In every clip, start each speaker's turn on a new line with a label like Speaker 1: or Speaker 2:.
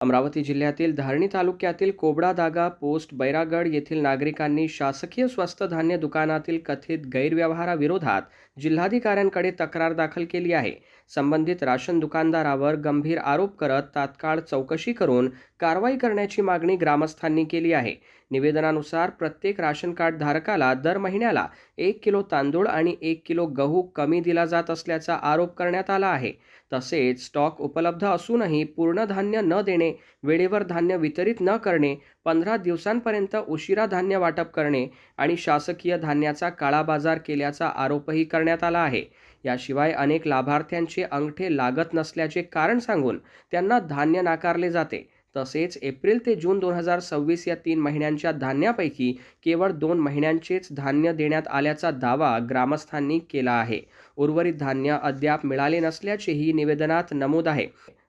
Speaker 1: अमरावती जिल्ह्यातील धारणी तालुक्यातील कोबडादागा पोस्ट बैरागड येथील नागरिकांनी शासकीय स्वस्त धान्य दुकानातील कथित गैरव्यवहाराविरोधात जिल्हाधिकाऱ्यांकडे तक्रार दाखल केली आहे। संबंधित राशन दुकानदारावर गंभीर आरोप करत तात्काळ चौकशी करून कारवाई करण्याची मागणी ग्रामस्थांनी केली आहे। निवेदनानुसार प्रत्येक राशन कार्ड धारकाला दर महिन्याला 1 किलो तांदूळ आणि 1 किलो गहू कमी दिला जात असल्याचा आरोप करण्यात आला आहे। तसेच स्टॉक उपलब्ध असूनही पूर्ण धान्य न देणे, वेळेवर धान्य वितरित न करणे, 15 दिवसांपर्यंत उशिरा धान्य वाटप करणे आणि शासकीय धान्याचा काळाबाजार केल्याचा आरोपही करण्यात आला आहे। याशिवाय अनेक लाभार्थ्यांचे अंगठे लागत नसल्याचे कारण सांगून त्यांना धान्य नाकारले जाते। तसेच एप्रिल ते जून 2026 या 3 महिन्यांच्या धान्यापैकी केवळ 2 महिन्यांचेच धान्य देण्यात आल्याचा दावा ग्रामस्थांनी केला आहे। उर्वरित धान्य अद्याप मिळाले नसल्याचेही निवेदनात नमूद आहे।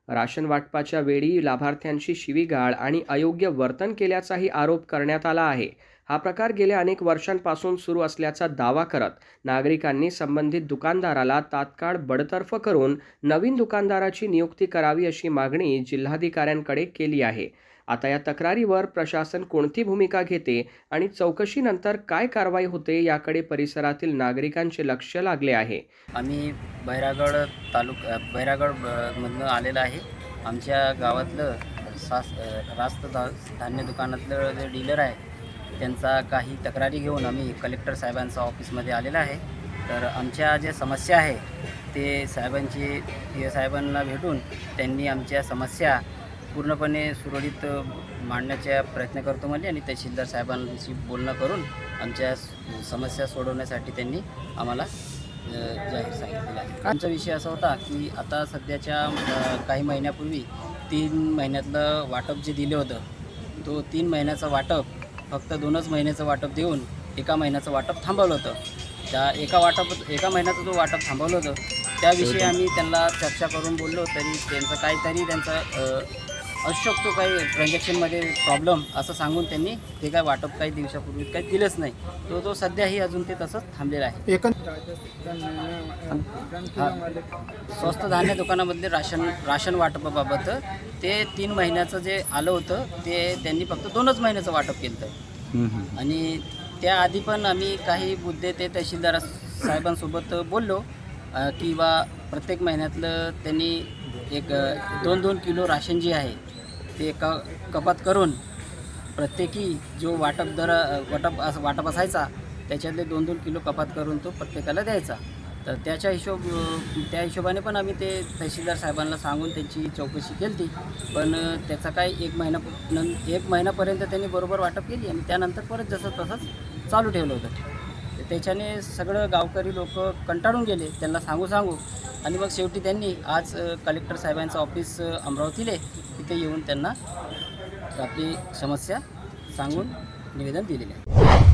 Speaker 1: राशन वाटपाच्या वेळी लाभार्थ्यांशी शिवीगाळ आणि अयोग्य वर्तन केल्याचाही आरोप करण्यात आला आहे। हा प्रकार गेल्या अनेक वर्षांपासून सुरू असल्याचा दावा करत नागरिकांनी संबंधित दुकानदाराला तात्काळ बडतर्फ करून नवीन दुकानदाराची नियुक्ती करावी अशी मागणी जिल्हाधिकाऱ्यांकडे केली आहे। आता या तक्रारीवर प्रशासन कोणती भूमिका घेते आणि चौकशीनंतर काय कारवाई होते याकडे परिसरातील नागरिकांचे लक्ष लागले आहे।
Speaker 2: आम्ही बैरागड मधनं आलेलं आहे। आमच्या गावातलं रास्त धान्य दुकानातलं जे डीलर आहे त्यांचा काही तक्रारी घेऊन आम्ही कलेक्टर साहेबांच्या ऑफिसमध्ये आलेला आहे। तर आमच्या ज्या समस्या आहे ते साहेबांना भेटून त्यांनी आमच्या समस्या पूर्णपणे सुरळीत मांडण्याचा प्रयत्न करतो म्हणजे आणि तहसीलदार साहेबांशी बोलणं करून आमच्या समस्या सोडवण्यासाठी त्यांनी आम्हाला जाहीर सांगितलेलं आहे। आमचा विषय असा होता की आता सध्याच्या काही महिन्यापूर्वी 3 महिन्यातलं वाटप जे दिलं होतं तो 3 महिन्याचं वाटप फक्त 2च महिन्याचं वाटप देऊन 1 महिन्याचं वाटप थांबवलं होतं। त्या एका महिन्याचं जो वाटप थांबवलं होतं त्याविषयी आम्ही त्यांना चर्चा करून बोललो तरी त्यांचं असू शकतो काही ट्रान्झॅक्शनमध्ये प्रॉब्लेम असं सांगून त्यांनी ते काय वाटप काही दिवसापूर्वी काही दिलंच नाही। तो सध्याही अजून ते तसंच थांबलेलं आहे। स्वस्त धान्य दुकानामधले राशन वाटपाबाबत ते 3 महिन्याचं जे आलं होतं ते त्यांनी फक्त 2च महिन्याचं वाटप केलं होतं आणि त्याआधी पण आम्ही काही मुद्दे ते तहसीलदार साहेबांसोबत बोललो की बा प्रत्येक महिन्यातलं त्यांनी 2-2 किलो राशन जे आहे ते कपात करून प्रत्येकी जो वाटप असायचा त्याच्यातले 2-2 किलो कपात करून तो प्रत्येकाला द्यायचा। तर त्या हिशोबाने पण आम्ही ते तहसीलदार साहेबांना सांगून त्याची चौकशी केली पण त्याचा काही 1 महिन्यापर्यंत त्यांनी बरोबर वाटप केली आणि त्यानंतर परत जसं तसंच चालू ठेवलं होतं। त्याच्याने सगळं गावकरी लोक कंटाळून गेले त्यांना सांगू आणि मग शेवटी त्यांनी आज कलेक्टर साहेबांचं ऑफिस अमरावतीले तिथे येऊन त्यांना आपली समस्या सांगून निवेदन दिलेले आहे।